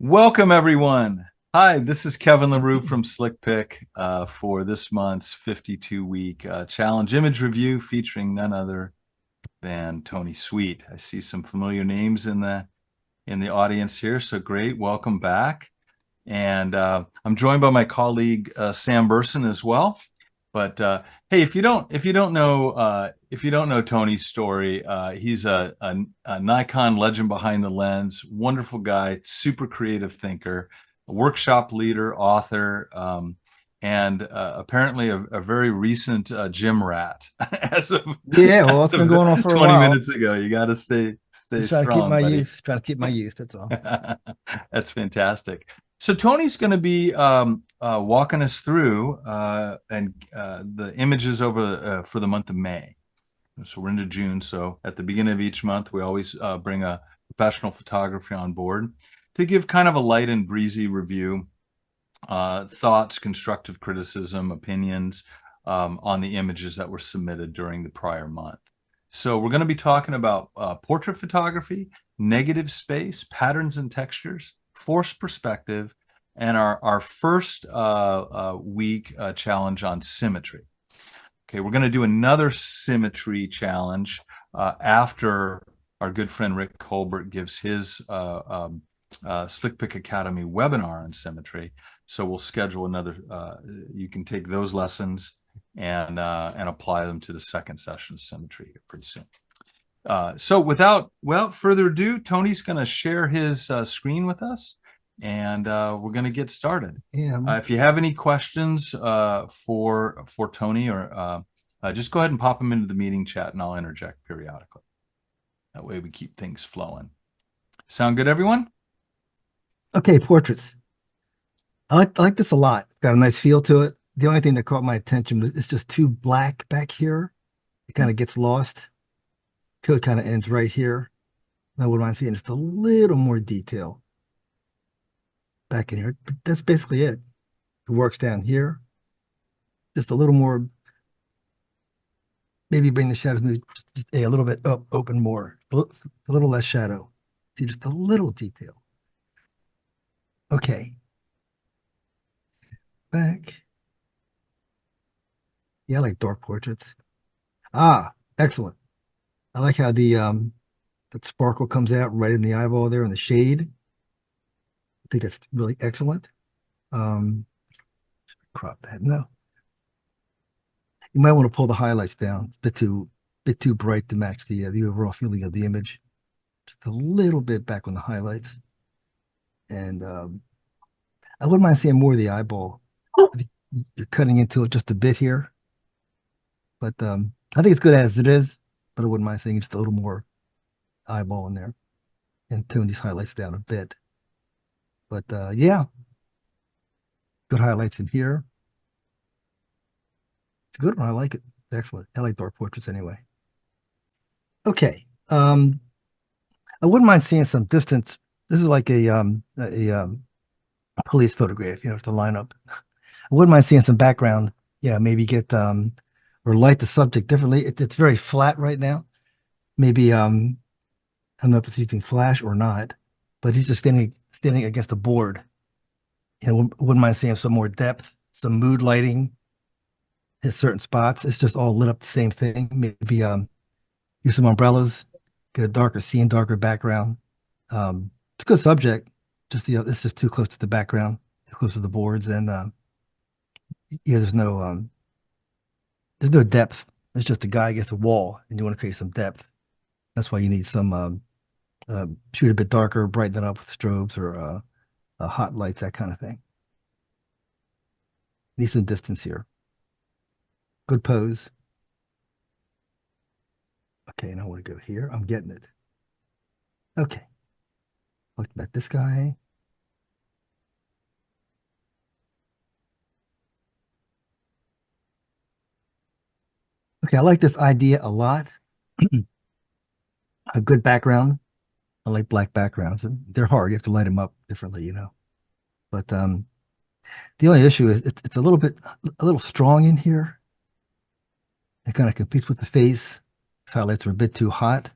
Welcome, everyone. Hi, this is Kevin LaRue from SlickPic for this month's 52-week challenge image review featuring none other than Tony Sweet. I see some familiar names in the audience here, so great. Welcome back. And I'm joined by my colleague Sam Burson as well. But hey, if you don't know Tony's story, he's a Nikon legend behind the lens, wonderful guy, super creative thinker, a workshop leader, author, and apparently a very recent gym rat. as of, Yeah, well, as it's been of going on for a 20 while. minutes ago. You got to stay Just trying to keep strong, my buddy. youth, trying to keep my youth. That's all. That's fantastic. So Tony's going to be walking us through the images over for the month of May. So we're into June. So at the beginning of each month, we always bring a professional photography on board to give kind of a light and breezy review, thoughts, constructive criticism, opinions on the images that were submitted during the prior month. So we're going to be talking about portrait photography, negative space, patterns and textures, forced perspective, and our first week challenge on symmetry. Okay, we're going to do another symmetry challenge after our good friend Rick Colbert gives his SlickPic Academy webinar on symmetry. So we'll schedule another. You can take those lessons and apply them to the second session of symmetry pretty soon. So without further ado, Tony's going to share his screen with us, and we're going to get started. Yeah. If you have any questions for Tony, or just go ahead and pop them into the meeting chat, and I'll interject periodically. That way we keep things flowing. Sound good, everyone? Okay, portraits. I like this a lot. It's got a nice feel to it. The only thing that caught my attention was it's just too black back here. It kind of gets lost. Code kind of ends right here. I wouldn't mind seeing just a little more detail back in here. But that's basically it. It works down here. Just a little more. Maybe bring the shadows just a little bit up, open more. A little less shadow. See just a little detail. Okay. Back. Yeah, I like dark portraits. Ah, excellent. I like how that sparkle comes out right in the eyeball there in the shade. I think that's really excellent. Um, Crop that. No. You might want to pull the highlights down. It's a bit too bright to match the overall feeling of the image. Just a little bit back on the highlights. And I wouldn't mind seeing more of the eyeball. I think you're cutting into it just a bit here. But I think it's good as it is, but I wouldn't mind seeing just a little more eyeball in there and tone these highlights down a bit. But yeah, good highlights in here. It's a good one. I like it. Excellent. I like dark portraits anyway. Okay. I wouldn't mind seeing some distance. This is like a police photograph, to line up. I wouldn't mind seeing some background. Yeah, maybe get or light the subject differently. It's very flat right now. Maybe I don't know if it's using flash or not, but he's just standing against a board. Wouldn't mind seeing some more depth, some mood lighting in certain spots. It's just all lit up the same thing. Maybe use some umbrellas, get a darker scene, darker background. It's a good subject. Just it's just too close to the background, too close to the boards, and yeah, there's no depth. It's just a guy against a wall, and you want to create some depth. That's why you need some shoot a bit darker, brighten it up with strobes or hot lights, that kind of thing. Need some distance here. Good pose. Okay, now I want to go here. I'm getting it. Okay. Look about this guy. Okay, I like this idea a lot. A good background. I like black backgrounds. They're hard. You have to light them up differently. But the only issue is it's a little strong in here. It kind of competes with the face. Highlights are a bit too hot.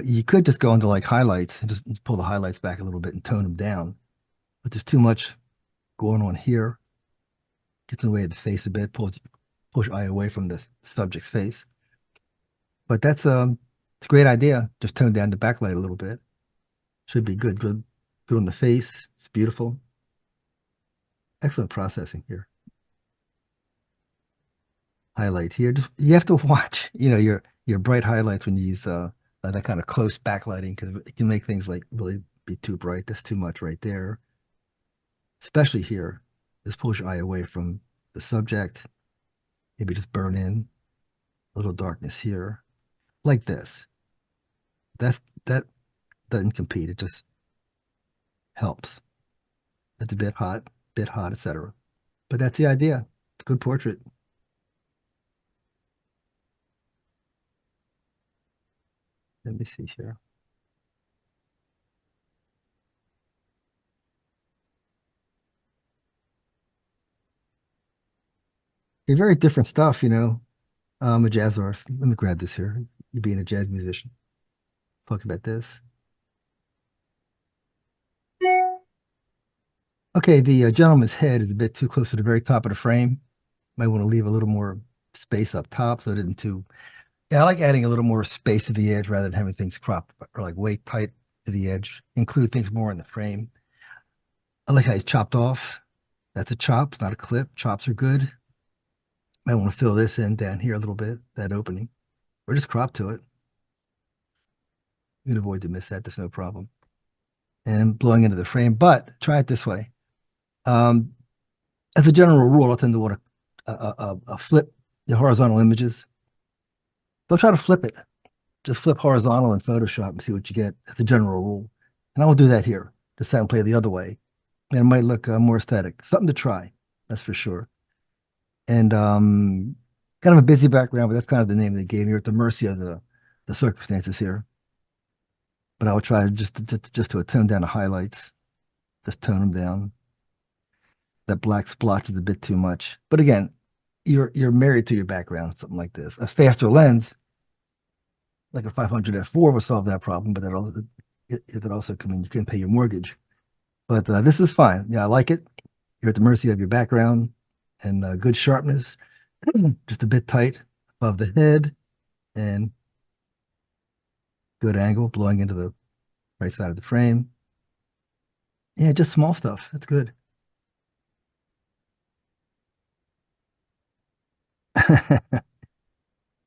You could just go into like highlights and just pull the highlights back a little bit and tone them down. But there's too much going on here. Gets in the way of the face a bit, push eye away from the subject's face. But it's a great idea. Just tone down the backlight a little bit. Should be good. Good on the face. It's beautiful. Excellent processing here. Highlight here. Just you have to watch, your bright highlights when you use that kind of close backlighting because it can make things like really be too bright. That's too much right there. Especially here. Just push your eye away from the subject. Maybe just burn in a little darkness here. Like this. That doesn't compete. It just helps. It's a bit hot, etc. But that's the idea. It's a good portrait. Let me see here. Okay, very different stuff, I'm a jazz artist. Let me grab this here. You being a jazz musician. Talk about this. Okay, the gentleman's head is a bit too close to the very top of the frame. Might want to leave a little more space up top so it isn't too. Yeah, I like adding a little more space to the edge rather than having things cropped or like way tight to the edge. Include things more in the frame. I like how he's chopped off. That's a chop, it's not a clip. Chops are good. Might want to fill this in down here a little bit, that opening, or just crop to it. You can avoid to miss that, that's no problem. And blowing into the frame, but try it this way. Um, as a general rule, I tend to want to flip the horizontal images. Don't try to flip it. Just flip horizontal in Photoshop and see what you get. That's a general rule. And I will do that here. Just have them play the other way. And it might look more aesthetic. Something to try, that's for sure. And kind of a busy background, but that's kind of the name they gave me. You're at the mercy of the circumstances here. But I will try just to tone down the highlights. Just tone them down. That black splotch is a bit too much. But again, you're married to your background, something like this. A faster lens, like a 500 f4 will solve that problem, but it also come in, you can pay your mortgage. But this is fine. Yeah, I like it. You're at the mercy of your background and good sharpness, just a bit tight above the head and good angle blowing into the right side of the frame. Yeah, just small stuff. That's good.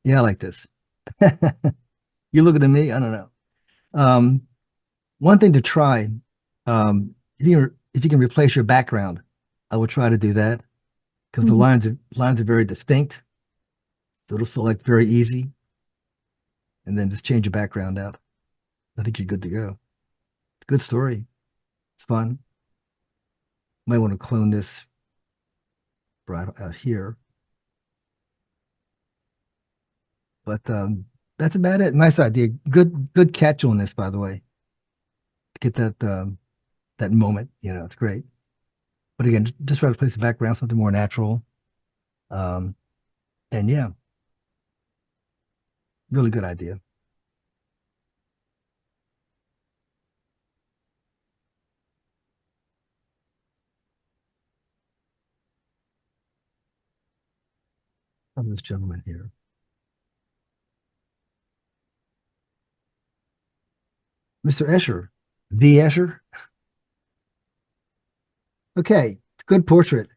Yeah, I like this. You looking at me? I don't know. Um, One thing to try, if you can replace your background, I would try to do that because the lines are very distinct. So it'll select very easy. And then just change your background out. I think you're good to go. Good story. It's fun. Might want to clone this right out here. But that's about it. Nice idea. Good catch on this, by the way. To get that moment, it's great. But again, just try to place the background, something more natural. Um, and yeah, really good idea. Of this gentleman here. Mr. Escher, the Escher. Okay, good portrait.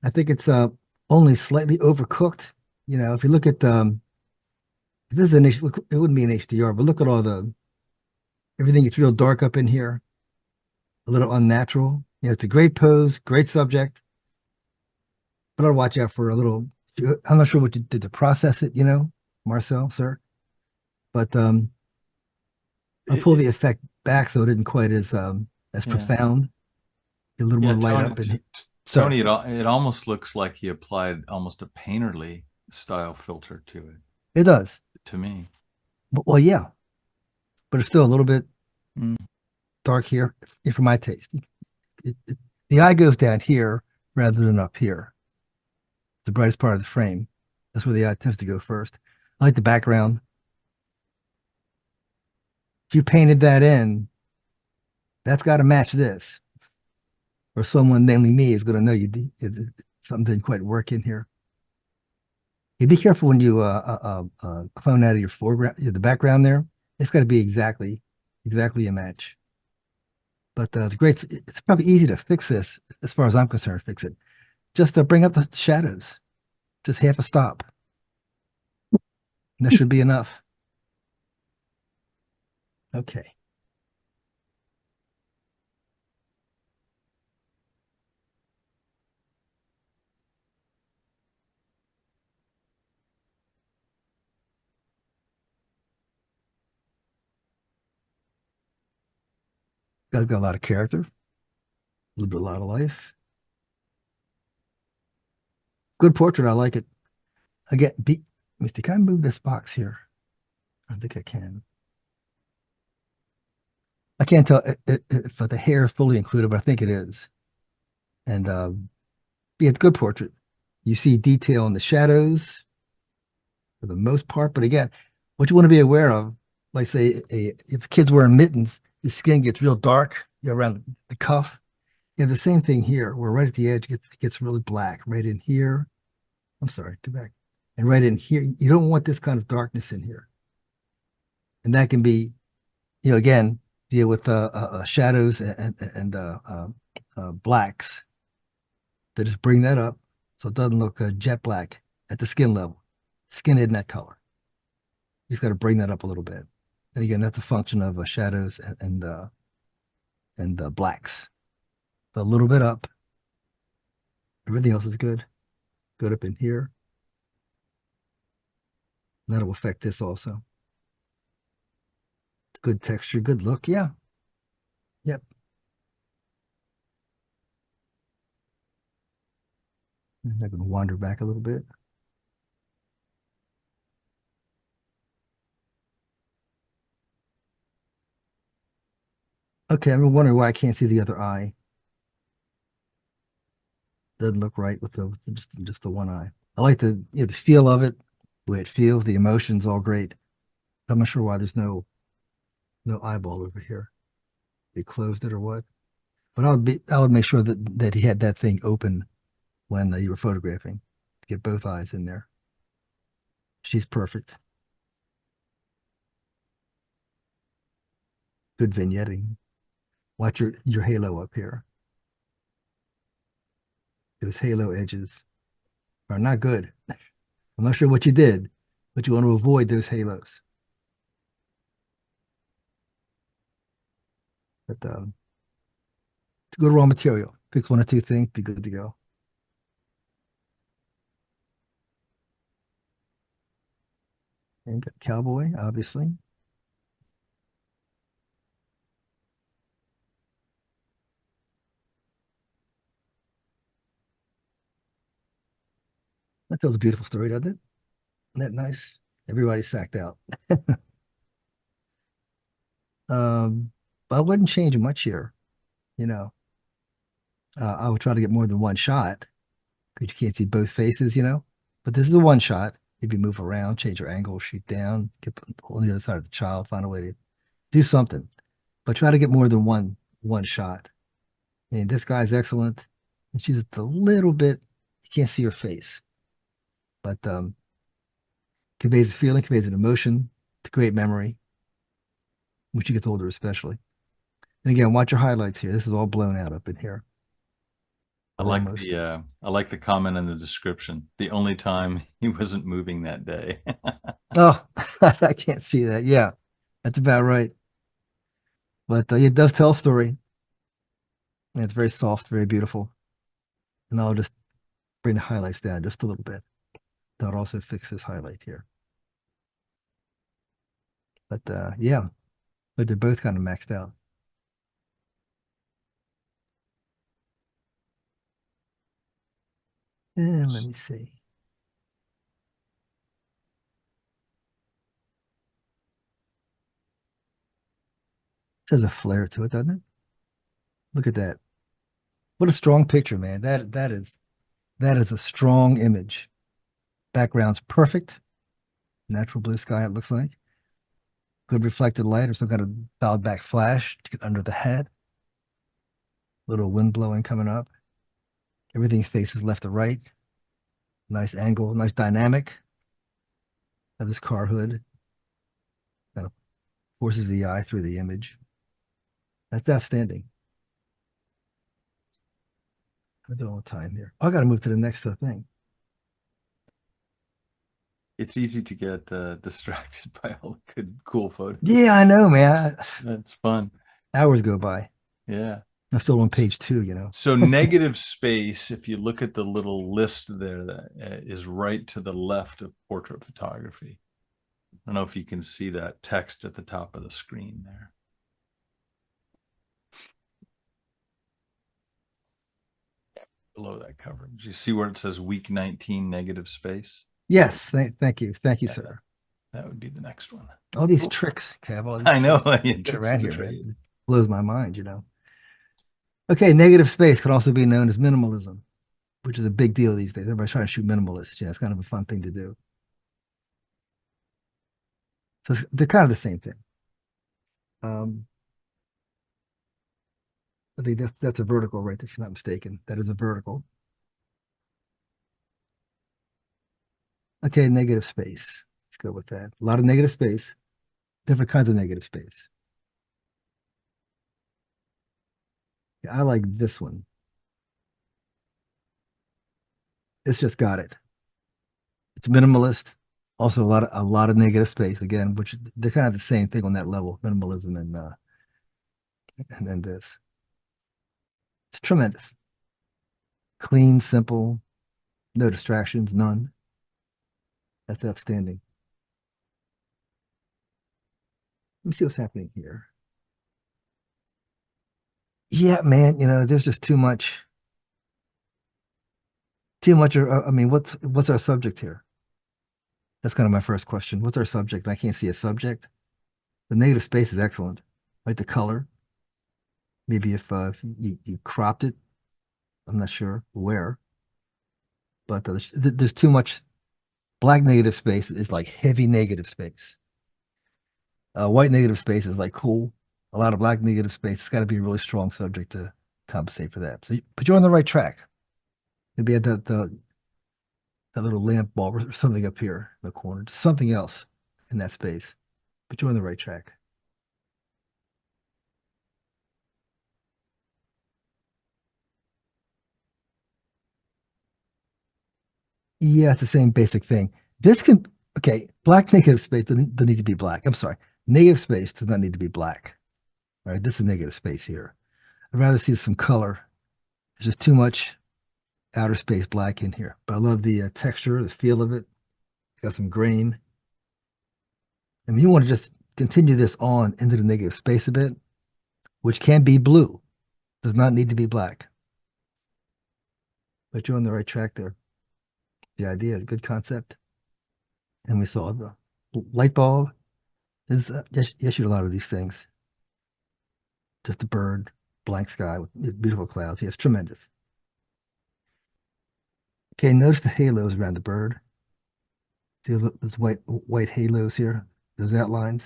I think it's only slightly overcooked. If you look at if this is an it wouldn't be an HDR, but look at all the everything. It's real dark up in here, a little unnatural. It's a great pose, great subject, but I'll watch out for a little. I'm not sure what you did to process it, Marcel, sir, but I'll pull the effect back so it isn't quite as Yeah. profound. A little more light up in here. Tony, it almost looks like he applied almost a painterly style filter to it. It does. To me. Well, yeah, but it's still a little bit dark here for my taste. The eye goes down here rather than up here. The brightest part of the frame. That's where the eye tends to go first. I like the background. if you painted that in, that's got to match this. Or someone, namely me, is going to know something didn't quite work in here. You be careful when you clone out of your foreground, the background there. It's got to be exactly a match. But it's great. It's probably easy to fix this, as far as I'm concerned. Fix it. Just to bring up the shadows. Just half a stop. And that should be enough. Okay. Got a lot of character, lived a lot of life. Good portrait. I like it. Again, let me see. Can I move this box here? I think I can. I can't tell if the hair is fully included, but I think it is. And yeah, it's a good portrait. You see detail in the shadows for the most part. But again, what you want to be aware of, like say, if a kid's wearing mittens, his skin gets real dark, around the cuff. You have the same thing here, where right at the edge it gets really black, right in here. I'm sorry, go back. And right in here, you don't want this kind of darkness in here. And that can be, again, deal with shadows and blacks. They just bring that up so it doesn't look jet black at the skin level. Skin isn't that color. You just got to bring that up a little bit. And again, that's a function of shadows and blacks. So a little bit up. Everything else is good. Good up in here. And that'll affect this also. Good texture, good look. Yeah. Yep. I'm going to wander back a little bit. Okay, I'm wondering why I can't see the other eye. Doesn't look right with just the one eye. I like the feel of it, the way it feels, the emotions, all great. I'm not sure why there's no eyeball over here. They closed it or what? But I would make sure that he had that thing open when you were photographing to get both eyes in there. She's perfect. Good vignetting. Watch your halo up here. Those halo edges are not good. I'm not sure what you did, but you want to avoid those halos. But it's good raw material. Fix one or two things, be good to go. And got cowboy, obviously. That tells a beautiful story, doesn't it? Isn't that nice? Everybody's sacked out. But I wouldn't change much here. You know, I would try to get more than one shot because you can't see both faces. But this is a one shot. Maybe move around, change your angle, shoot down, get on the other side of the child, find a way to do something. But try to get more than one shot. And this guy's excellent. And she's just a little bit, you can't see her face. But conveys a feeling, conveys an emotion. It's a great memory, when she gets older especially. And again, watch your highlights here. This is all blown out up in here. Or almost. I like the comment in the description. The only time he wasn't moving that day. Oh, I can't see that. Yeah, that's about right. But it does tell a story. And it's very soft, very beautiful. And I'll just bring the highlights down just a little bit. That'll also fix this highlight here. But yeah, but they're both kind of maxed out. And let me see. There's a flare to it, doesn't it? Look at that. What a strong picture, man. That is a strong image. Background's perfect. Natural blue sky, it looks like. good reflected light or some kind of dialed back flash to get under the head. Little wind blowing coming up. Everything faces left to right. Nice angle, nice dynamic of this car hood. Kind of forces the eye through the image. That's outstanding. I'm doing all time here. I got to move to the next thing. It's easy to get distracted by all the good, cool photos. Yeah, I know, man. That's fun. Hours go by. Yeah. I'm still on page 2, you know. So negative space, if you look at the little list there, that is right to the left of portrait photography. I don't know if you can see that text at the top of the screen there. Below that cover. Do you see where it says week 19 negative space? Yes, thank you. Thank you, Yeah, sir. that would be the next one. All these tricks, Kev, all these I know. tricks. Get around here, man. It blows my mind, you know. Okay, negative space can also be known as minimalism, which is a big deal these days. Everybody's trying to shoot minimalists. You know, it's kind of a fun thing to do. So they're kind of the same thing. Um, I think that's a vertical, right? If you're not mistaken, that is a vertical. Okay, negative space. Let's go with that. A lot of negative space, different kinds of negative space. Yeah, I like this one. It's just got it. It's minimalist. Also a lot of negative space again, which they're kind of the same thing on that level, minimalism and then this. It's tremendous. Clean, simple, no distractions, none. That's outstanding. Let me see what's happening here. Yeah, man, you know, there's just too much. Too much. I mean, what's our subject here? That's kind of my first question. What's our subject? I can't see a subject. The negative space is excellent. Like the color. Maybe if you cropped it, I'm not sure where, but there's too much. Black negative space is like heavy negative space. White negative space is like cool. A lot of black negative space. It's got to be a really strong subject to compensate for that. But you're on the right track. Maybe at that little lamp bulb or something up here in the corner, just something else in that space. But you're on the right track. Yeah, it's the same basic thing. This can, okay, black negative space doesn't need to be black. I'm sorry. Negative space does not need to be black. All right, this is negative space here. I'd rather see some color. There's just too much outer space black in here. But I love the texture, the feel of it. It's got some grain. I mean, you want to just continue this on into the negative space a bit, which can be blue. Does not need to be black. But you're on the right track there. The idea, good concept. And we saw the light bulb. Is yes, shoot a lot of these things. Just a bird, blank sky with beautiful clouds. Yes, tremendous. Okay, notice the halos around the bird. See those white halos here, those outlines.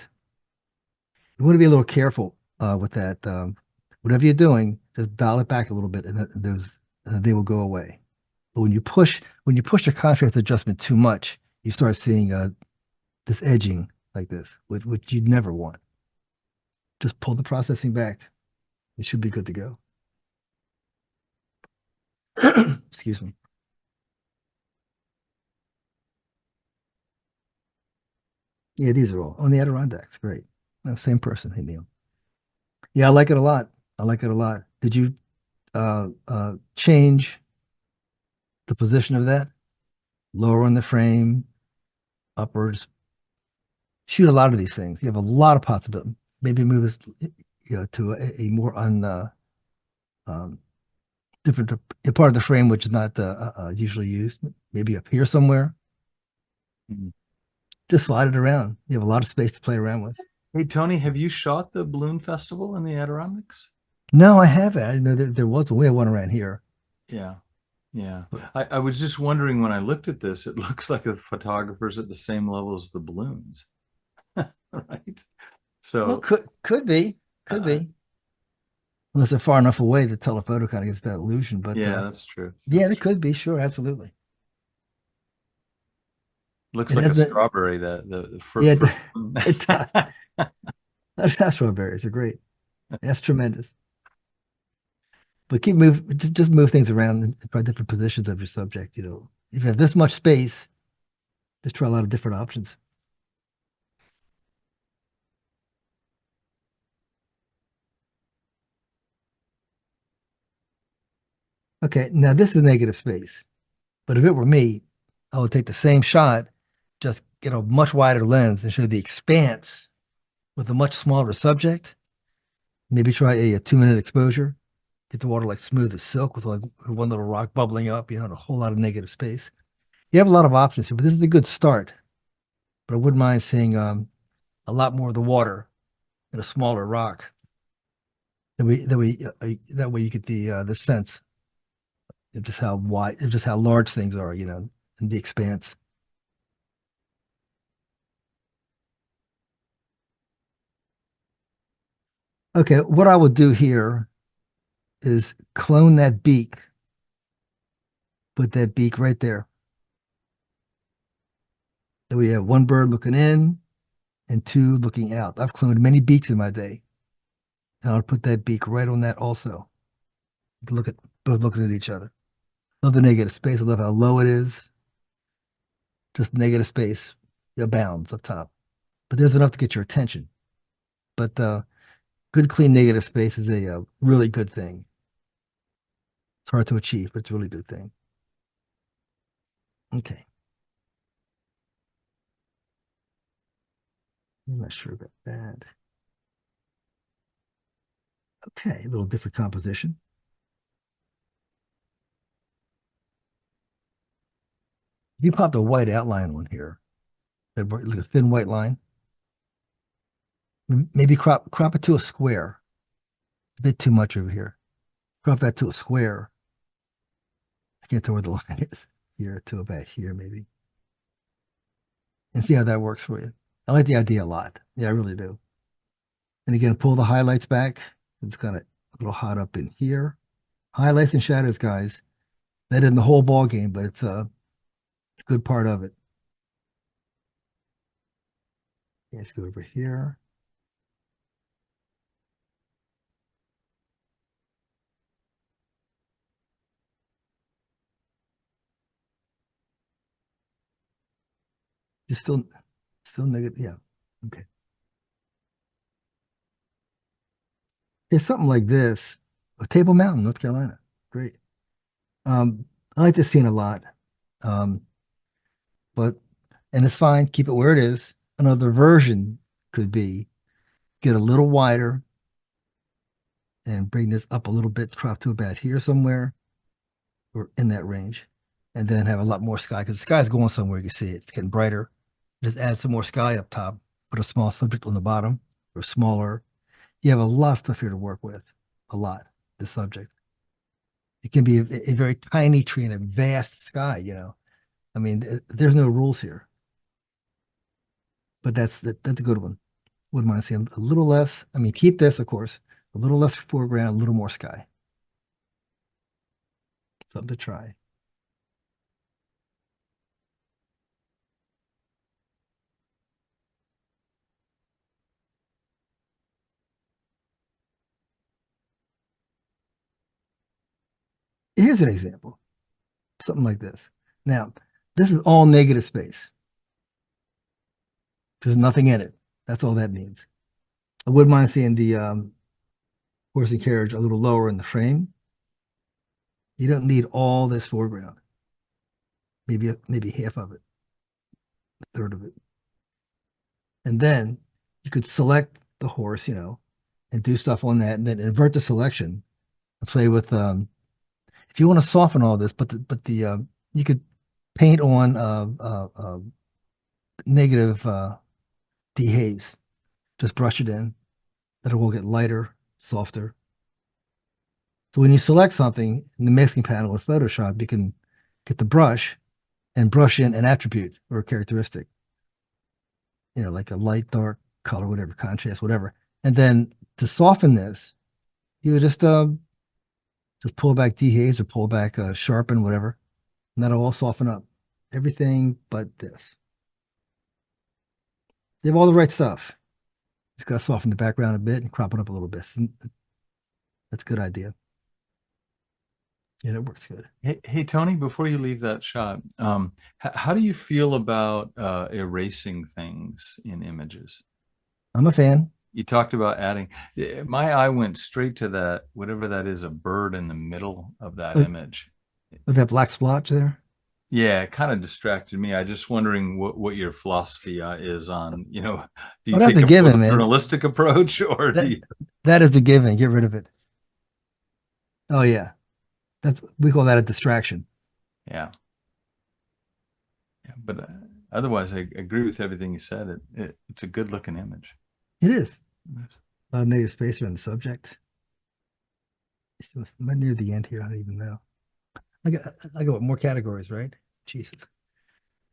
You want to be a little careful with that. Whatever you're doing, just dial it back a little bit, and they will go away. But when you push the contrast adjustment too much, you start seeing this edging like this, which you'd never want. Just pull the processing back. It should be good to go. Excuse me. Yeah, these are all on the Adirondacks. Great. No, same person. Hey, Neil. Yeah, I like it a lot. I like it a lot. Did you change the position of that? Lower on the frame, upwards. Shoot a lot of these things. You have a lot of possibility. Maybe move this, to a more um, different a part of the frame which is not usually used. Maybe up here somewhere. Mhm. Just slide it around. You have a lot of space to play around with. Hey, Tony, have you shot the balloon festival in the Adirondacks? No, I haven't. I didn't know that there was one. We have one around here. Yeah. Yeah. But I was just wondering when I looked at this, it looks like the photographer's at the same level as the balloons. Right? Well, So could be, could uh, be, unless they're far enough away, the telephoto kind of gets that illusion. But yeah, that's true. yeah, That's it true. could be. Sure, absolutely. Looks It like a hasn't. strawberry. The Yeah, for it does. That's strawberries are great. That's tremendous. But just move things around and try different positions of your subject. If you have this much space, just try a lot of different options. Okay, now this is negative space. But if it were me, I would take the same shot, just get a much wider lens and show the expanse with a much smaller subject. Maybe try a 2-minute exposure. Get the water like smooth as silk with like one little rock bubbling up, and a whole lot of negative space. You have a lot of options here, but this is a good start. But I wouldn't mind seeing a lot more of the water in a smaller rock. That way you get the sense of just how wide, of just how large things are, in the expanse. Okay, what I would do here is clone that beak, put that beak right there. Then we have one bird looking in and two looking out. I've cloned many beaks in my day, and I'll put that beak right on that also. Look at both looking at each other. Love the negative space. I love how low it is. Just negative space abounds up top. But there's enough to get your attention. But good, clean negative space is a really good thing. It's hard to achieve, but it's a really good thing. Okay. I'm not sure about that. Okay, a little different composition. If you popped a white outline on here, like a thin white line, maybe crop it to a square. A bit too much over here. Crop that to a square. I can't tell where the line is. Here to about here, maybe. And see how that works for you. I like the idea a lot. Yeah, I really do. And again, pull the highlights back. It's got a little hot up in here. Highlights and shadows, guys. That isn't the whole ball game, but it's a good part of it. Let's go over here. Just still negative. Yeah. Okay. It's something like this. A Table Mountain, North Carolina. Great. I like this scene a lot. Um, but and it's fine. Keep it where it is. Another version could be get a little wider and bring this up a little bit, crop to about here somewhere or in that range, and then have a lot more sky because the sky's going somewhere. You can see it. It's getting brighter. Just add some more sky up top. Put a small subject on the bottom or smaller. You have a lot of stuff here to work with. A lot. The subject. It can be a very tiny tree in a vast sky. I mean, there's no rules here, but that's a good one. Wouldn't mind seeing a little less. I mean, keep this, of course, a little less foreground, a little more sky. Something to try. Here's an example, something like this. Now, this is all negative space. There's nothing in it. That's all that means. I wouldn't mind seeing the horse and carriage a little lower in the frame. You don't need all this foreground. Maybe half of it, a third of it. And then you could select the horse, and do stuff on that, and then invert the selection and play with. If you want to soften all this, but the you could paint on negative dehaze. Just brush it in. That it will get lighter, softer. So when you select something in the masking panel of Photoshop, you can get the brush and brush in an attribute or a characteristic. Like a light, dark, color, whatever, contrast, whatever. And then to soften this, you would just pull back dehaze or pull back sharpen, whatever, and that'll all soften up everything but this. They have all the right stuff. Just got to soften the background a bit and crop it up a little bit. That's a good idea. Yeah, it works good. Hey Tony, before you leave that shot, how do you feel about erasing things in images? I'm a fan. You talked about adding. My eye went straight to that, whatever that is, a bird in the middle of that With, image. with that black splotch there. Yeah, it kind of distracted me. I just wondering what your philosophy is on, do Oh, you that's take a a given, man. photojournalistic approach or do That you? that is the given. Get rid of it. Oh yeah, that's we call that a distraction. Yeah, yeah. But otherwise, I agree with everything you said. It's a good looking image. It is. Native spacer on the subject. Am I near the end here? I don't even know. I got more categories, right? Jesus.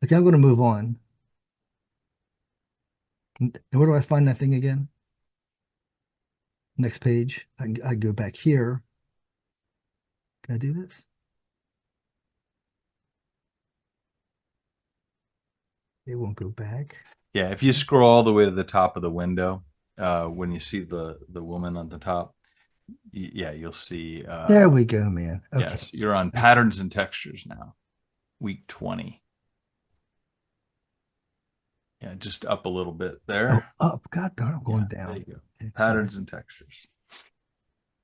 Okay, I'm going to move on. And where do I find that thing again? Next page. I go back here. Can I do this? It won't go back. Yeah, if you scroll all the way to the top of the window, when you see the woman on the top, yeah, you'll see. There we go, man. Okay. Yes, you're on Excellent. patterns and textures now, week 20. Yeah, just up a little bit Oh, there. up. God darn, I'm Yeah, going there down. you go. Okay, sorry. Patterns and textures.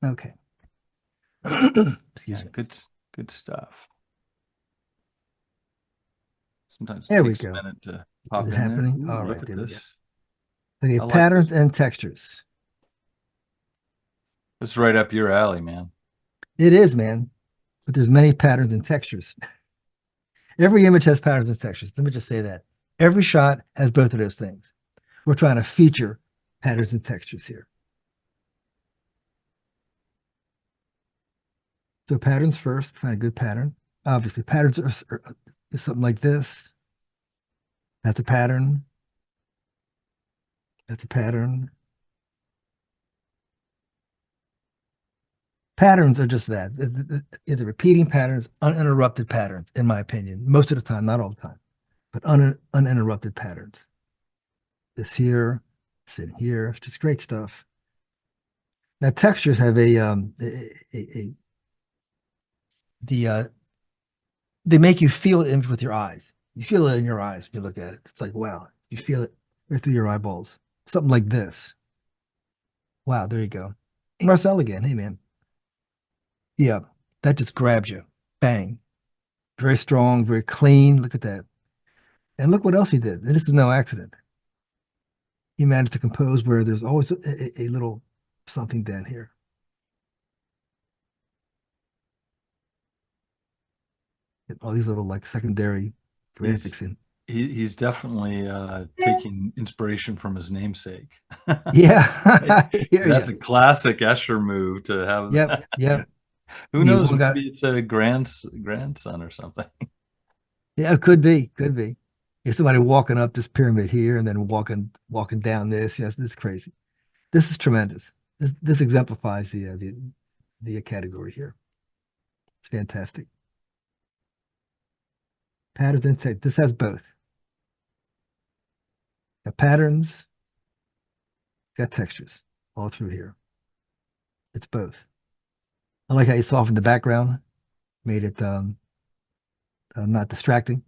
Okay. Yeah, Excuse me. good stuff. Sometimes it There we takes a go. minute to Is pop it in there. happening? Ooh, All look right, at there we go. this. Okay, I like patterns this. and textures. This is right up your alley, man. It is, man. But there's many patterns and textures. Every image has patterns and textures. Let me just say that. Every shot has both of those things. We're trying to feature patterns and textures here. So patterns first, find a good pattern. Obviously, patterns is something like this. That's a pattern. That's a pattern. Patterns are just that. The repeating patterns, uninterrupted patterns, in my opinion. Most of the time, not all the time, but uninterrupted patterns. This here, this in here, it's just great stuff. Now textures have the they make you feel the image with your eyes. You feel it in your eyes when you look at it. It's like, wow, you feel it right through your eyeballs. Something like this. Wow, there you go. Marcel again. Hey, man. Yeah, that just grabs you. Bang. Very strong, very clean. Look at that. And look what else he did. And this is no accident. He managed to compose where there's always a little something down here. And all these little like secondary He's graphics in. he's definitely taking inspiration from his namesake. Yeah, I hear That's you. a classic Escher move to have Yep, that. yep. Who You knows? one guy. Maybe it's a grandson or something. Yeah, it could be, could be. If somebody walking up this pyramid here and then walking down this, yes, this is crazy. This is tremendous. This exemplifies the category here. It's fantastic. Patterns and text. This has both. Got patterns, got textures all through here. It's both. I like how you softened the background, made it not distracting.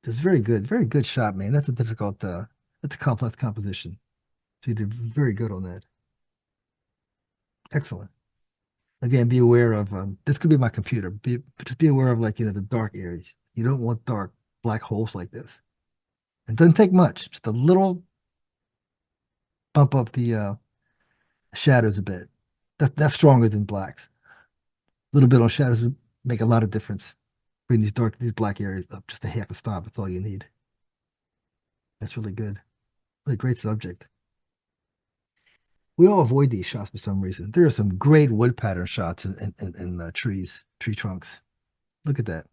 It's very good shot, man. That's a difficult, that's a complex composition. So you did very good on that. Excellent. Again, be aware of this could be my computer. Just be aware of like the dark areas. You don't want dark black holes like this. It doesn't take much, just a little bump up the shadows a bit. That's stronger than blacks. A little bit on shadows would make a lot of difference. Bring these black areas up just a half a stop. That's all you need. That's really good. Really great subject. We all avoid these shots for some reason. There are some great wood pattern shots in trees, tree trunks. Look at that.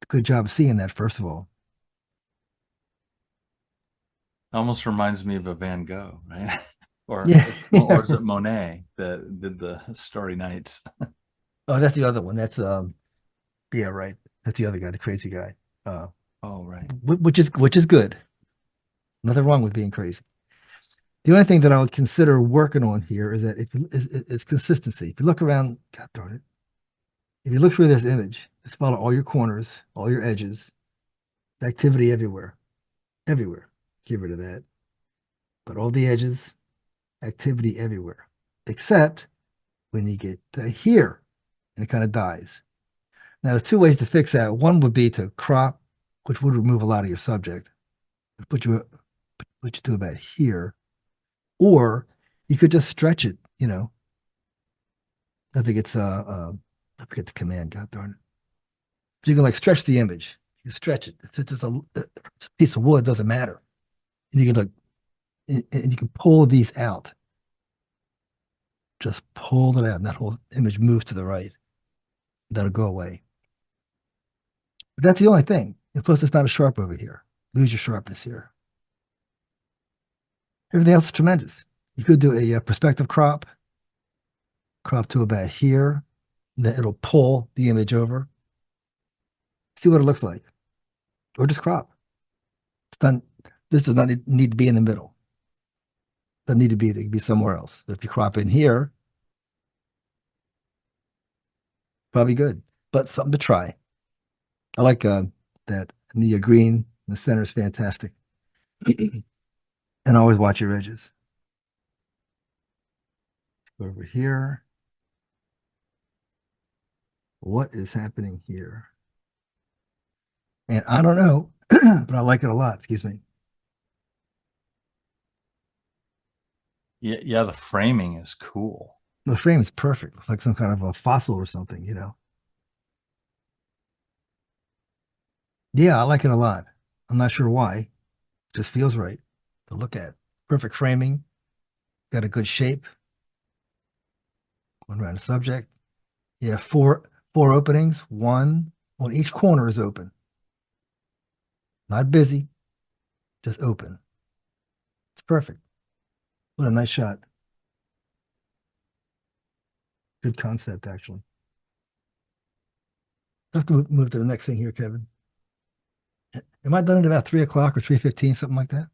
Good job of seeing that, first of all. Almost reminds me of a Van Gogh, right? Or Yeah. or is it Monet that did the Starry Nights? Oh, that's the other one. That's yeah, right. That's the other guy, the crazy guy. Uh, Oh, right. which is good. Nothing wrong with being crazy. The only thing that I would consider working on here is that if you, is consistency. If you look around, God darn it, if you look through this image, just follow all your corners, all your edges, activity everywhere, everywhere. Get rid of that. But all the edges, activity everywhere, except when you get to here and it kind of dies. Now, there's two ways to fix that. One would be to crop, which would remove a lot of your subject, put you to about here, or you could just stretch it. I think it's I forget the command. God darn it! So you can like stretch the image. You stretch it. It's just a piece of wood. Doesn't matter. And you can like and you can pull these out. Just pull it out, and that whole image moves to the right. That'll go away. But that's the only thing. And plus, it's not as sharp over here. Lose your sharpness here. Everything else is tremendous. You could do a, perspective crop to about here. Then it'll pull the image over. See what it looks like, or just crop. It's done. This does not need to be in the middle. Doesn't need to be. It can be somewhere else. If you crop in here, probably good. But something to try. I like that. And the green in the center is fantastic. And always watch your edges. Go over here. What is happening here? And I don't know, but I like it a lot. Excuse me. Yeah, yeah, the framing is cool. The frame is perfect. It's like some kind of a fossil or something. Yeah, I like it a lot. I'm not sure why. It just feels right to look at. Perfect framing. Got a good shape. Going around the subject. Yeah, four openings. One on each corner is open. Not busy, just open. It's perfect. What a nice shot. Good concept, actually. Let's move to the next thing here, Kevin. Am I done at about 3 o'clock or 3:15, something like that?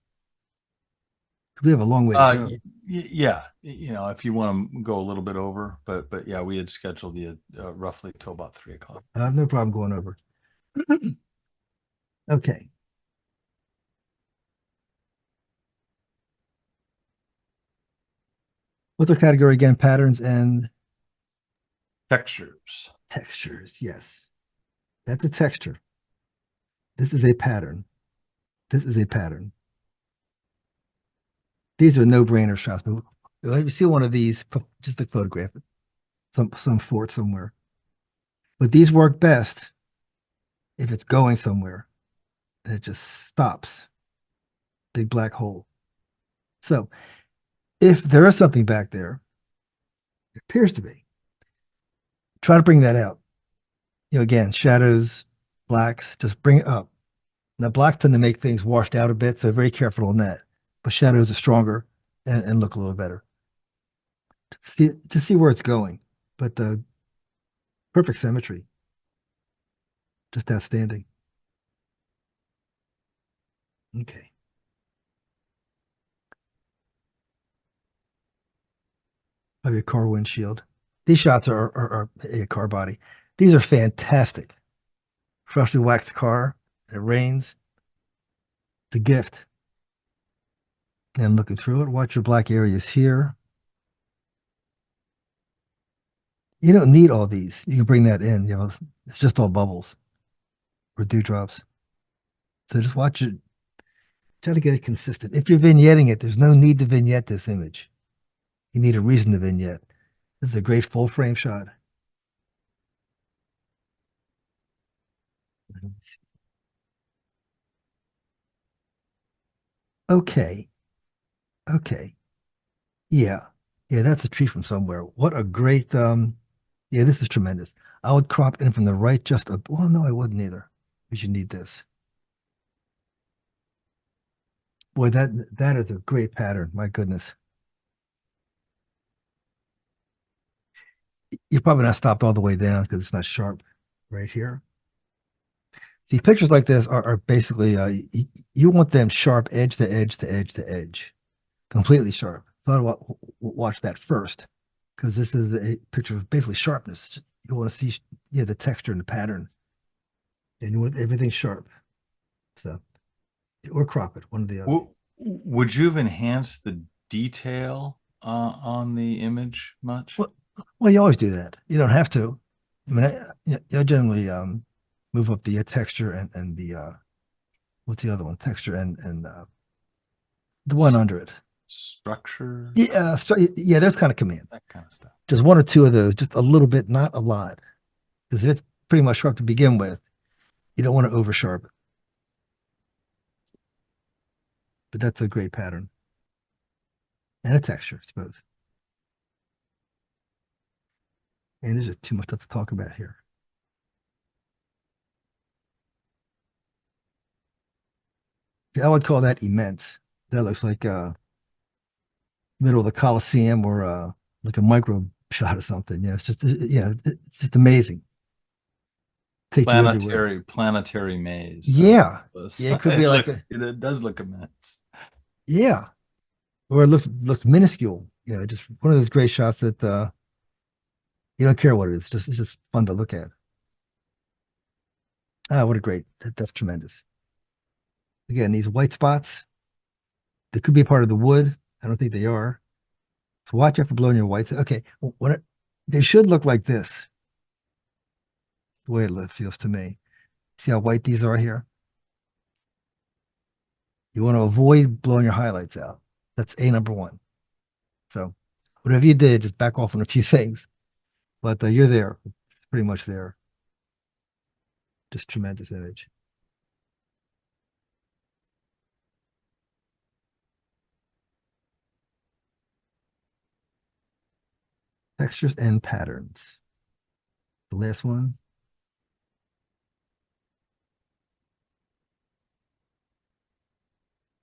We have a long way to go. Yeah, if you want to go a little bit over, but yeah, we had scheduled you roughly till about 3 o'clock. I have no problem going over. Okay. What's our category again? Patterns and Textures. textures. Yes. That's a texture. This is a pattern. This is a pattern. These are no-brainer shots. But if you see one of these, just to photograph it, some fort somewhere. But these work best if it's going somewhere and it just stops. Big black hole. So if there is something back there, it appears to be, try to bring that out. Again, shadows, blacks, just bring it up. Now, blacks tend to make things washed out a bit, so very careful on that. But shadows are stronger and look a little better. To see where it's going. But the perfect symmetry, just outstanding. Okay. Have your car windshield. These shots are a car body. These are fantastic. Freshly waxed car. It rains. The gift. And looking through it, watch your black areas here. You don't need all these. You can bring that in. It's just all bubbles or dewdrops. So just watch it. Try to get it consistent. If you're vignetting it, there's no need to vignette this image. You need a reason to vignette. This is a great full frame shot. Okay. Okay. Yeah. Yeah, that's a tree from somewhere. What a great yeah, this is tremendous. I would crop in from the right just a well, no, I wouldn't either. Because you need this. Boy, that is a great pattern. My goodness. You're probably not stopped all the way down because it's not sharp right here. See, pictures like this are basically you want them sharp edge to edge to edge to edge, completely sharp. Thought about watch that first because this is a picture of basically sharpness. You want to see the texture and the pattern, and you want everything sharp. So or crop it, one or the other. Would you have enhanced the detail on the image much? Well, well, you always do that. You don't have to. I mean, I generally move up the texture and the what's the other one? Texture and the one under it. Structure, Yeah, yeah, those kind of commands. that kind of stuff. Just one or two of those, just a little bit, not a lot. Because it's pretty much sharp to begin with. You don't want to over sharpen. But that's a great pattern. And a texture, I suppose. And there's just too much stuff to talk about here. Yeah, I would call that immense. That looks like middle of the Coliseum or like a micro shot or something. Yeah, it's just it's just amazing. Takes you everywhere. Planetary maze. Yeah. This. Yeah, it could be like It does look immense. yeah. Or it looks minuscule. Just one of those great shots that you don't care what it is. It's just fun to look at. Ah, what a that's tremendous. Again, these white spots, they could be part of the wood. I don't think they are. So watch out for blowing your whites. Okay, they should look like this, the way it feels to me. See how white these are here? You want to avoid blowing your highlights out. That's A number one. So whatever you did, just back off on a few things. But you're there. It's pretty much there. Just tremendous image. Textures and patterns. The last one.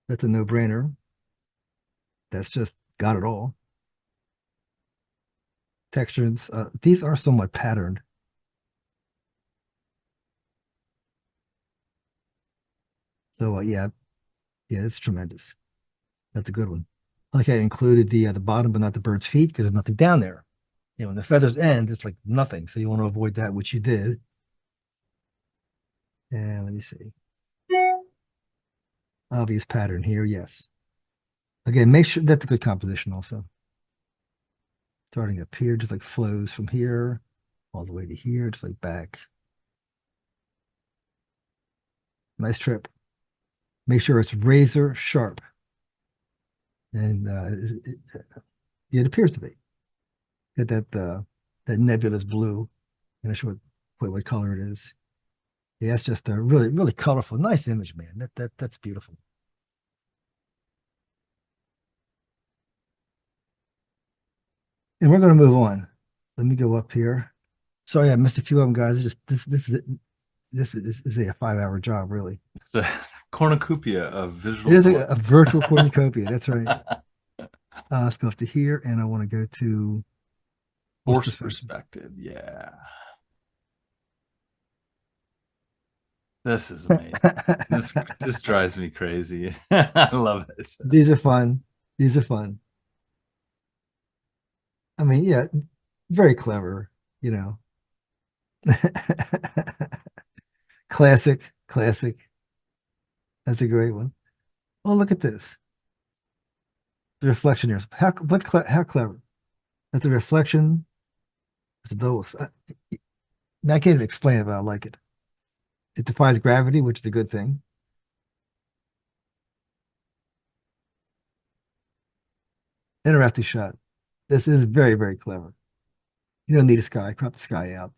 That's a no-brainer. That's just got it all. Textures. These are somewhat patterned. So yeah, it's tremendous. That's a good one. Like I included the bottom, but not the bird's feet because there's nothing down there. When the feathers end, it's like nothing. So you want to avoid that, which you did. And let me see. Obvious pattern here, yes. Again, make sure that's a good composition also. Starting up here, just like flows from here all the way to here, just like back. Nice trip. Make sure it's razor sharp. And it appears to be. Get that nebulous blue. I'm not sure what color it is. Yeah, it's just a really, really colorful, nice image, man. That's beautiful. And we're going to move on. Let me go up here. Sorry, I missed a few of them, guys. It's just this is a 5-hour job, really. It's a cornucopia of It visual is glory. a virtual cornucopia. That's right. Let's go up to here, and I want to go to force Force perspective. perspective. Yeah. This is amazing. This just drives me crazy. I love it. These are fun. These are fun. I mean, yeah, very clever, you know. Classic, classic. That's a great one. Oh, look at this. The reflection here. How clever. That's a reflection. It's those. I can't even explain it, but I like it. It defies gravity, which is a good thing. Interesting shot. This is very, very clever. You don't need a sky. Crop the sky out.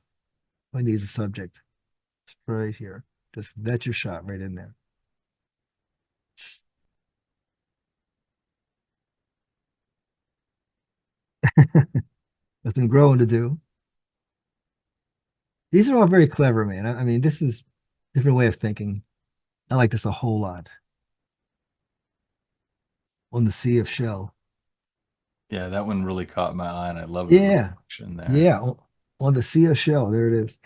All you need is a subject. It's right here. Just that's your shot right in there. Nothing growing to do. These are all very clever, man. I mean, this is a different way of thinking. I like this a whole lot. on the sea of shell. Yeah, that one really caught my eye, and I love the Yeah, reflection there. yeah, on the sea of shell. There it is.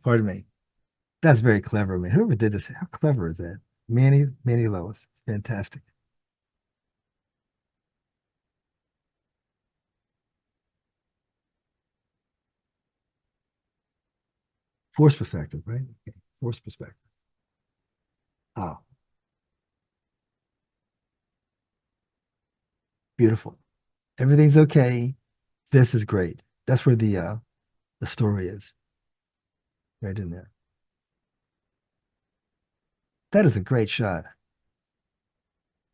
Pardon me. That's very clever, man. Whoever did this, how clever is that? Manny Lois. Fantastic. Force perspective, right? Okay. Force perspective. Oh, beautiful. Everything's okay. This is great. That's where the story is, right in there. That is a great shot.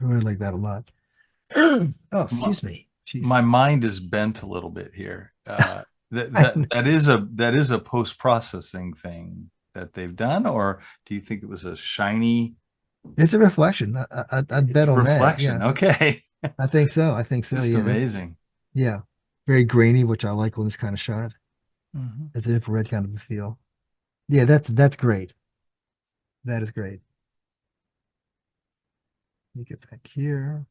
I really like that a lot. Oh, My, excuse me. Jeez. my mind is bent a little bit here. That is a post processing thing that they've done, or do you think it was a shiny? It's a reflection. I'd It's bet a on that. reflection. Yeah, Okay, I think so. I think so. just You know, amazing. yeah, very grainy, which I like on this kind of shot. Mhm. It's an infrared kind of a feel. Yeah, that's great. That is great. Let me get back here.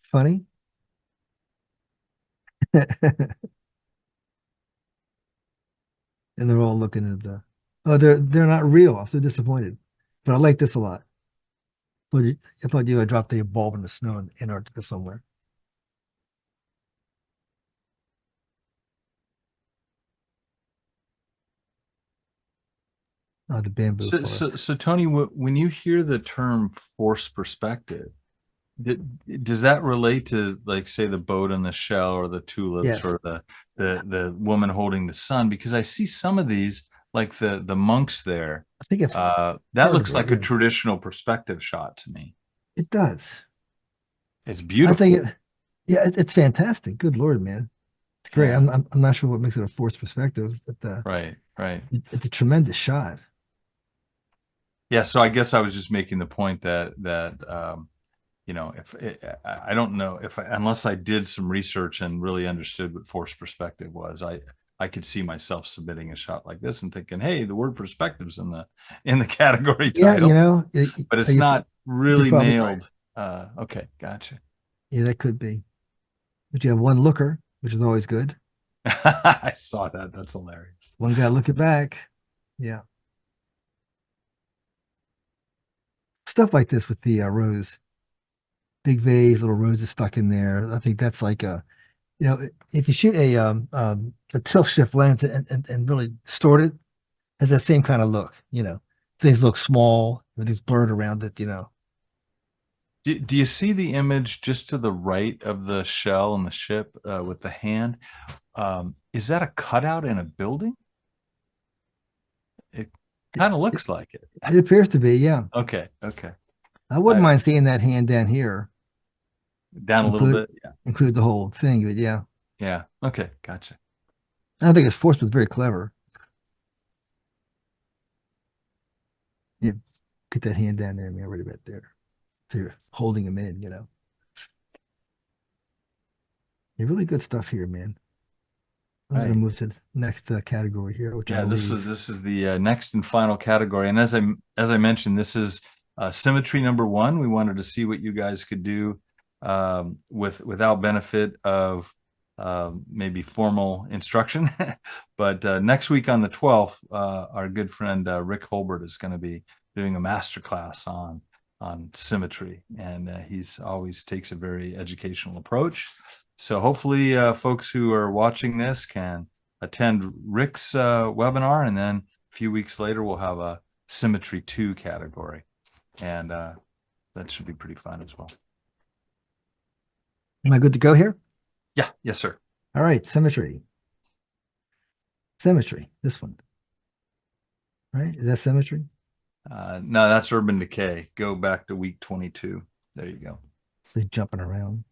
Funny. And they're all looking at the. Oh, they're not real. I'm so disappointed. But I like this a lot. I thought you had dropped a bulb in the snow in Antarctica somewhere. Oh, the bamboo forest. So Tony, when you hear the term forced perspective, does that relate to, like, say, the boat and the shell, or the tulips, Yes, or the woman holding the sun? Because I see some of these, like the monks there. I think it's That part of looks it. like a Yeah, traditional perspective shot to me. it does. It's I think beautiful. yeah, it's fantastic. Good Lord, man. It's great. Yeah, I'm not sure what makes it a forced perspective, but right, right. it's a tremendous shot. Yeah, so I guess I was just making the point that if I don't know if unless I did some research and really understood what forced perspective was, I could see myself submitting a shot like this and thinking, hey, the word perspectives in the category Yeah, title, but it's you're, not you're really probably right. nailed. Okay, gotcha. Yeah, that could be. But you have one looker, which is always good. I saw that. That's hilarious. One guy looking back. Yeah. Stuff like this with the rose, big vase, little roses stuck in there. I think that's like if you shoot a tilt shift lens and really distort it, has that same kind of look. Things look small, everything's blurred around it. Do you see the image just to the right of the shell and the ship, with the hand? Is that a cutout in a building? It It, kind of it, looks like it. it appears to be, yeah. Okay, okay. I wouldn't I mind seeing that hand down here, down a little include bit. Yeah, include the whole thing, but yeah. yeah. Okay, gotcha. I don't think it's forced, but very clever. Yeah, get that hand down there, man, right about there. So you're holding him in. Yeah, really good stuff here, man. I'm All gonna right. move to the next category here, which I Yeah, this is believe. this is the next and final category, and as I mentioned, this is symmetry number one. We wanted to see what you guys could do, without benefit of maybe formal instruction. But next week on the 12th, our good friend Rick Holbert is going to be doing a master class on symmetry, and he's always takes a very educational approach. So hopefully, folks who are watching this can attend Rick's webinar, and then a few weeks later we'll have a Symmetry 2 category, and that should be pretty fun as well. Am I good to go here? Yeah, yes, sir. All right, symmetry. Symmetry. This one, right? Is that symmetry? No, that's Urban Decay. Go back to week 22. There you go. He's jumping around.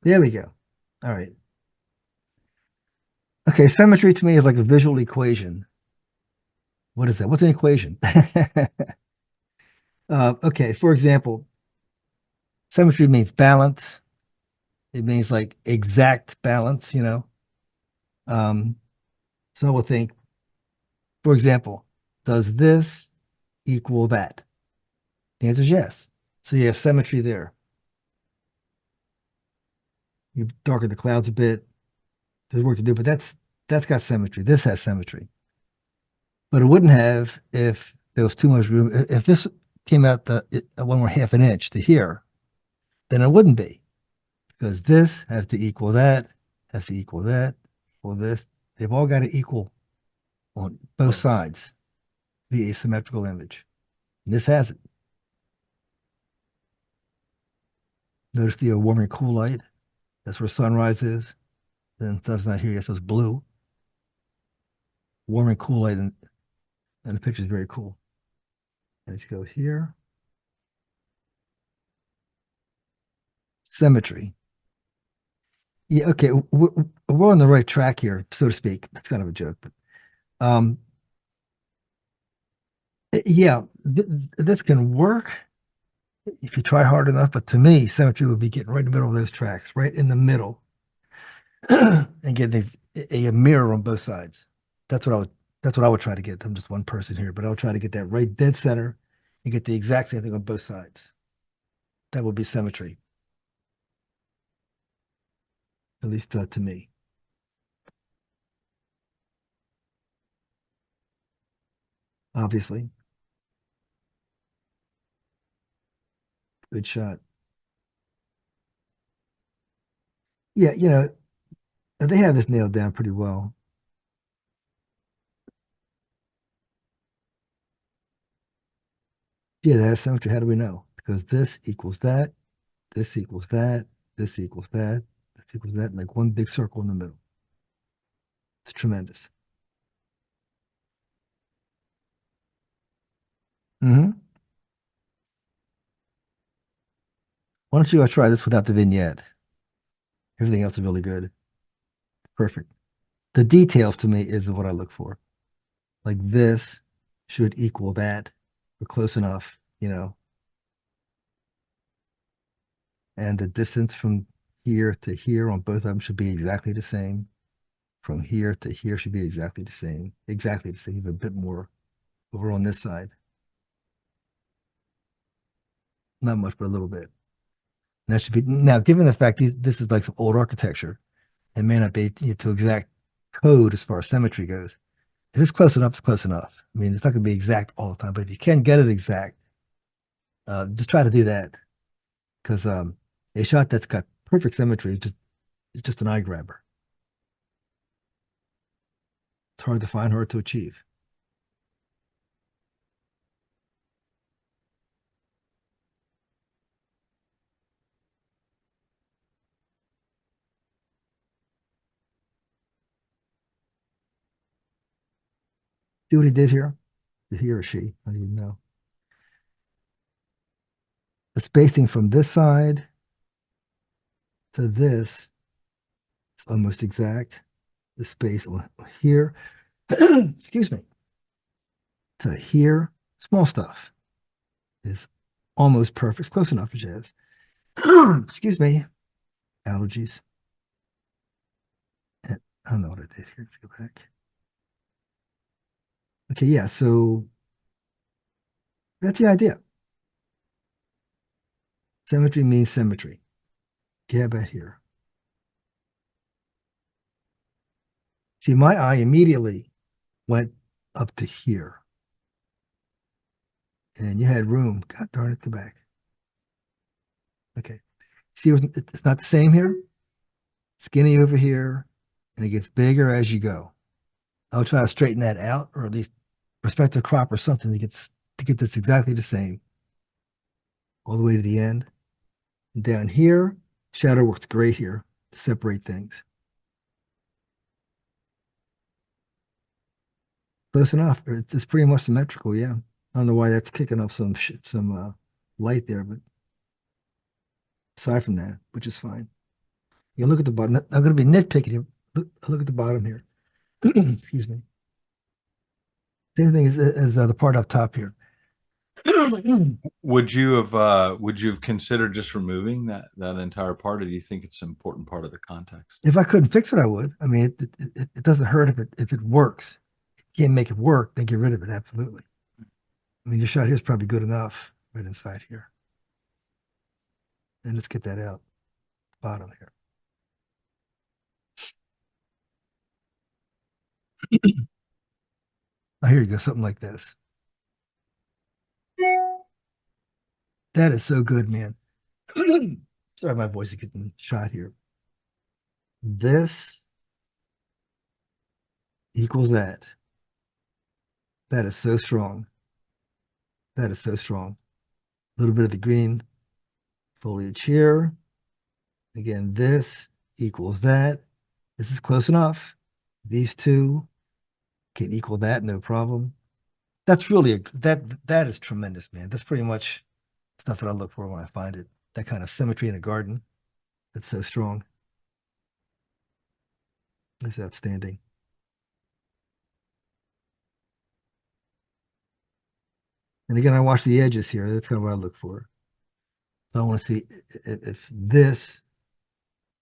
There we go. All right. Okay, symmetry to me is like a visual equation. What is that? What's an equation? Okay, for example, symmetry means balance. It means like exact balance. Um, so we'll think, for example, does this equal that? The answer is yes. So you have symmetry there. You darken the clouds a bit. There's work to do, but that's got symmetry. This has symmetry. But it wouldn't have if there was too much room. If this came out one more half an inch to here, then it wouldn't be because this has to equal that, has to equal that, equal this. They've all got to equal on both sides, the asymmetrical image. And this has it. Notice the warm and cool light. That's where sunrise is. Then sun's not here yet, so it's blue. Warm and cool light, and the picture is very cool. Let's go here. Symmetry. Yeah, okay. We're on the right track here, so to speak. That's kind of a joke, but um, yeah, this can work if you try hard enough. But to me, symmetry would be getting right in the middle of those tracks, right in the middle, and get a mirror on both sides. That's what I would. That's what I would try to get. I'm just one person here, but I'll try to get that right dead center and get the exact same thing on both sides. That would be symmetry, at least to me. Obviously, good shot. Yeah, they have this nailed down pretty well. Yeah, that's symmetry. How do we know? Because this equals that, this equals that, this equals that, this equals that, like one big circle in the middle. It's tremendous. Hmm. Why don't you try this without the vignette? Everything else is really good. Perfect. The details to me is what I look for. Like this should equal that. We're close enough, and the distance from here to here on both of them should be exactly the same. From here to here should be exactly the same. Exactly the same, even a bit more over on this side. Not much, but a little bit. And that should be now, given the fact this is like some old architecture, it may not be to exact code as far as symmetry goes. If it's close enough, it's close enough. I mean, it's not going to be exact all the time, but if you can get it exact, just try to do that because a shot that's got perfect symmetry is just an eye grabber. It's hard to find, hard to achieve. See what he did here? Did he or she? I don't even know. The spacing from this side to this is almost exact. The space here, excuse me, to here, small stuff is almost perfect. It's close enough, Jazz. Excuse me, allergies. I don't know what I did here. Let's go back. Okay, yeah, so that's the idea. Symmetry means symmetry. Get back here. See, my eye immediately went up to here. And you had room. God darn it, go back. Okay. See, it's not the same here. Skinny over here, and it gets bigger as you go. I'll try to straighten that out, or at least perspective crop or something to get this exactly the same all the way to the end. And down here, shadow works great here to separate things. Close enough. It's pretty much symmetrical, yeah. I don't know why that's kicking up some light there, but aside from that, which is fine. You look at the bottom. I'm going to be nitpicking here. Look at the bottom here. Excuse me. Same thing as the part up top here. would you have considered just removing that entire part, or do you think it's an important part of the context? If I couldn't fix it, I would. I mean, it doesn't hurt if it works. If you can't make it work, then get rid of it. Absolutely. I mean, your shot here is probably good enough. right inside here. And let's get that out bottom here. Oh, here you go, something like this. That is so good, man. Sorry, my voice is getting shot here. This equals that. That is so strong. That is so strong. A little bit of the green foliage here. Again, this equals that. This is close enough. These two can equal that, no problem. That's really that is tremendous, man. That's pretty much stuff that I look for when I find it. That kind of symmetry in a garden. That's so strong. It's outstanding. And again, I watch the edges here. That's kind of what I look for. I want to see if this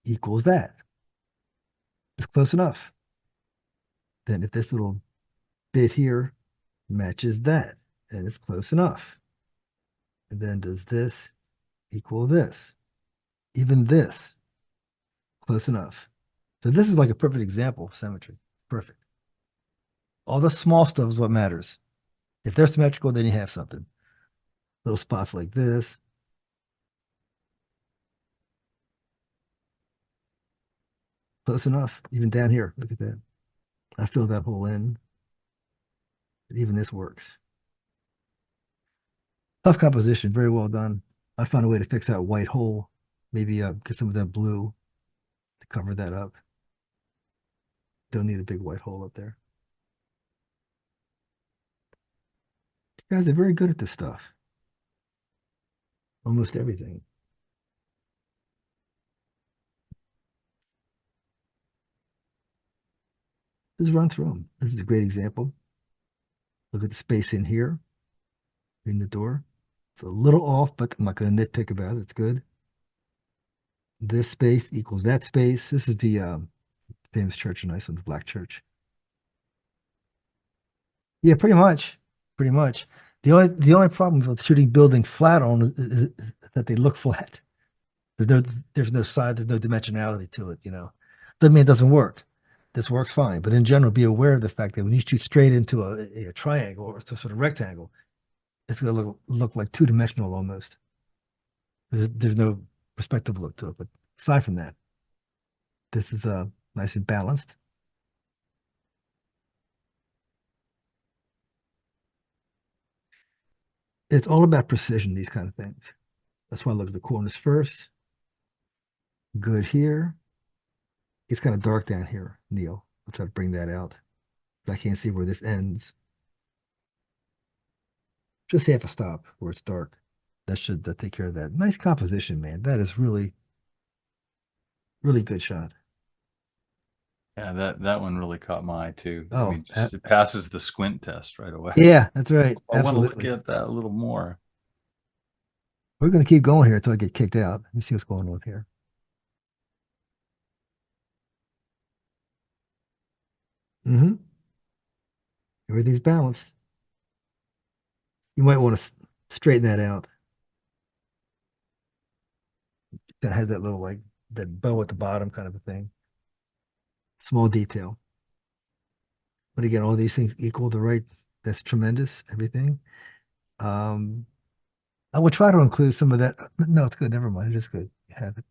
equals that. It's close enough. Then if this little bit here matches that, and it's close enough. And then does this equal this? Even this, close enough. So this is like a perfect example of symmetry. Perfect. All the small stuff is what matters. If they're symmetrical, then you have something. Little spots like this. Close enough. Even down here, look at that. I filled that hole in. But even this works. Tough composition, very well done. I found a way to fix that white hole. Maybe get some of that blue to cover that up. Don't need a big white hole up there. You guys are very good at this stuff. Almost everything. Just run through them. This is a great example. Look at the space in here, in the door. It's a little off, but I'm not going to nitpick about it. It's good. This space equals that space. This is the famous church in Iceland, the Black Church. Yeah, pretty much. Pretty much. The only problem with shooting buildings flat on is that they look flat. There's no side, there's no dimensionality to it, you know. Doesn't mean it doesn't work. This works fine. But in general, be aware of the fact that when you shoot straight into a triangle or some sort of rectangle, it's going to look like two-dimensional almost. There's no perspective look to it. But aside from that, this is nice and balanced. It's all about precision, these kind of things. That's why I look at the corners first. Good here. It's kind of dark down here, Neil. I'll try to bring that out. But I can't see where this ends. Just half a stop where it's dark. That should take care of that. Nice composition, man. That is really, really good shot. Yeah, that one really caught my eye too. I Oh, mean, just it passes the squint test right away. yeah, that's right. I want to look Absolutely. at that a little more. We're going to keep going here until I get kicked out. Let me see what's going on here. Mm-hmm. Everything's balanced. You might want to straighten that out. That had that little like that bow at the bottom kind of a thing. Small detail. But again, all these things equal the right. That's tremendous. Everything. Um, I will try to include some of that. No, it's good. Never mind. It is good. You have it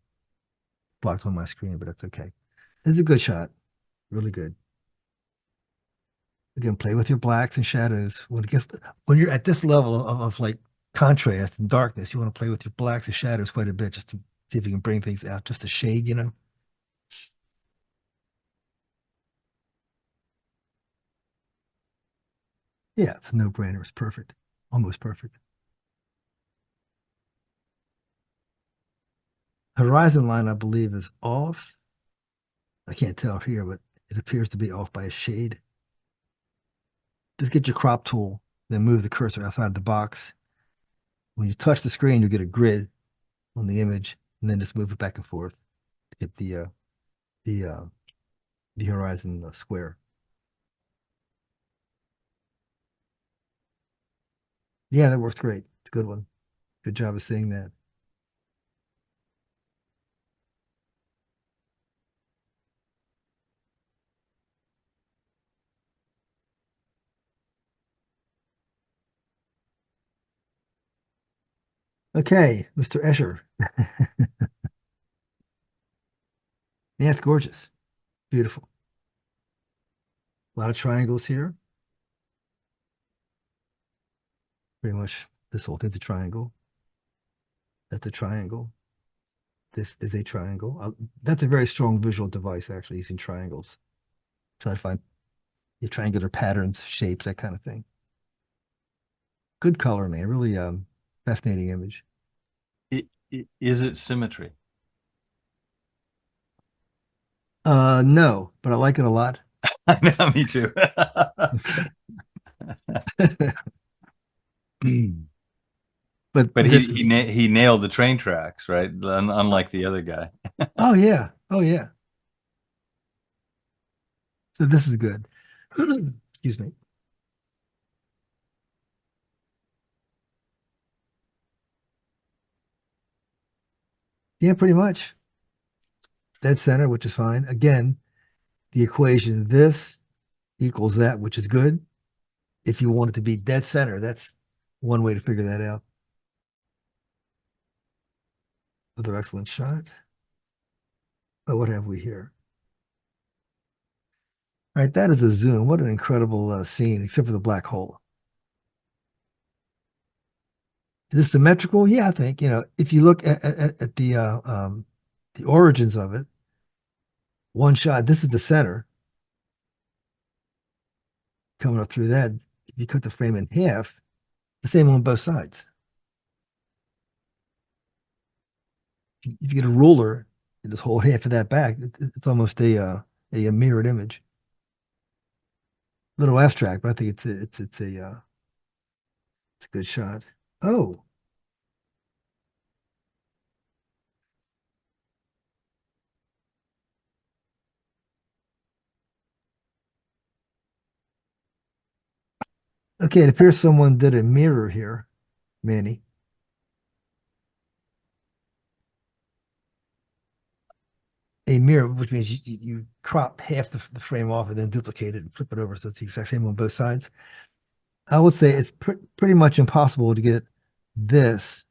blocked on my screen, but that's okay. It's a good shot. Really good. Again, play with your blacks and shadows. When you're at this level of like contrast and darkness, you want to play with your blacks and shadows quite a bit just to see if you can bring things out just a shade, you know. Yeah, it's a no-brainer. It's perfect. Almost perfect. Horizon line, I believe, is off. I can't tell here, but it appears to be off by a shade. Just get your crop tool, then move the cursor outside the box. When you touch the screen, you get a grid on the image, and then just move it back and forth to get the uh, the horizon square. Yeah, that works great. It's a good one. Good job of seeing that. Okay, Mr. Escher. Yeah, it's gorgeous. Beautiful. A lot of triangles here. Pretty much this whole thing's a triangle. That's a triangle. This is a triangle. That's a very strong visual device, actually, using triangles. Try to find the triangular patterns, shapes, that kind of thing. Good color, man. Really fascinating image. Is it symmetry? No, but I like it a lot. No, me too. Okay. But But this, he nailed the train tracks, right? Unlike the other guy. oh yeah. Oh yeah. So this is good. Excuse me. Yeah, pretty much. Dead center, which is fine. Again, the equation this equals that, which is good. If you want it to be dead center, that's one way to figure that out. Another excellent shot. Oh, what have we here? All right, that is a zoom. What an incredible scene, except for the black hole. Is this symmetrical? Yeah, I think, if you look at the origins of it, one shot, this is the center coming up through that. If you cut the frame in half, the same on both sides. If you get a ruler and just hold half of that back, it's almost a mirrored image. A little abstract, but I think it's a good shot. Oh, okay. It appears someone did a mirror here, Manny. A mirror, which means you crop half the frame off and then duplicate it and flip it over so it's the exact same on both sides. I would say it's pretty much impossible to get this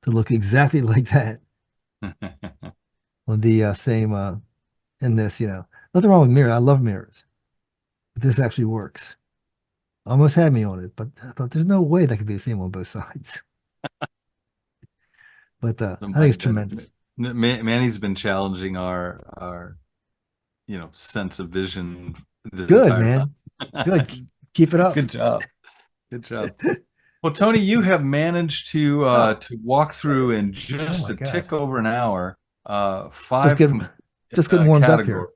to look exactly like that on the same in this. Nothing wrong with mirror. I love mirrors, but this actually works. Almost had me on it, but I thought there's no way that could be the same on both sides. But I think it's tremendous. Manny's been challenging our sense of vision this Good, entire man. time. Good. Keep it up. Good job. Good job. Well, Tony, you have managed Oh, to walk through in oh just my a God. tick over an hour, Just five get just getting warmed up categories.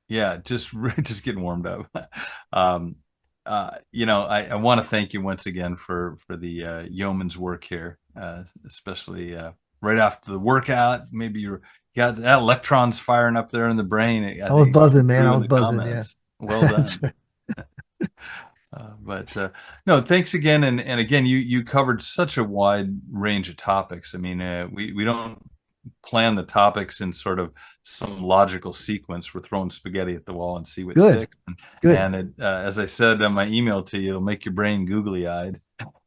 here. Yeah, just just getting warmed up. Um, I want to thank you once again for the yeoman's work here, especially right after the workout. Maybe you got that electrons firing up there in the brain. I I was think it came buzzing, man. I through in was the buzzing. Yeah. comments. Well done. But no, thanks again, and again, you covered such a wide range of topics. I mean, we don't plan the topics in sort of some logical sequence. We're throwing spaghetti at the wall and see what Good. sticks. Good. And as I said in my email to you, it'll make your brain googly-eyed.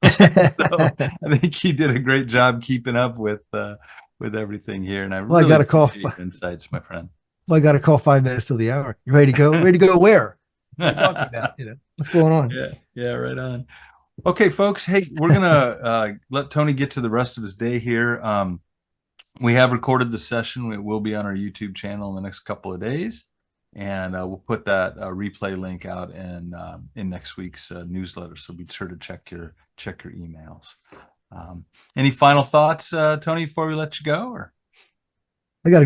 So I think you did a great job keeping up with everything here, and I Well, I really got to call. appreciate your insights, my friend. Well, I got to call 5 minutes till the hour. You ready to go? Ready to go where? What are we talking about? What's going on? Yeah, yeah, right on. Okay, folks. Hey, we're gonna let Tony get to the rest of his day here. We have recorded the session. It will be on our YouTube channel in the next couple of days, and we'll put that replay link out in next week's newsletter. So be sure to check your emails. Any final thoughts, Tony, before we let you go? Or I got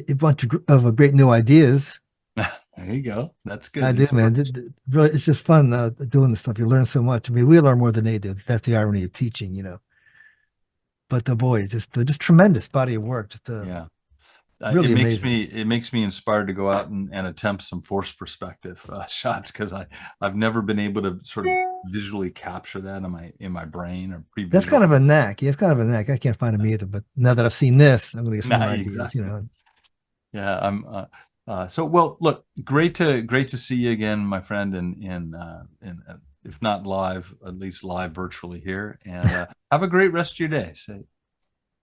a bunch of great new ideas. there you go. That's good. I do, man. Really, it's just fun doing this stuff. You learn so much. I mean, we learn more than they do. That's the irony of teaching. But the boy, just tremendous body of work. Just Yeah. It really makes amazing. me inspired to go out and attempt some force perspective shots because I've never been able to sort of visually capture that in my brain or That's kind pre-visual. of a knack. Yeah, it's kind of a knack. I can't find them either, but now that I've seen this, I'm gonna get some Nah, more ideas, exactly. know. Yeah, I'm so well, look, great to see you again, my friend, in if not live, at least live virtually here. And have a great rest of your day. Say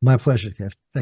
My pleasure, Kev. Thank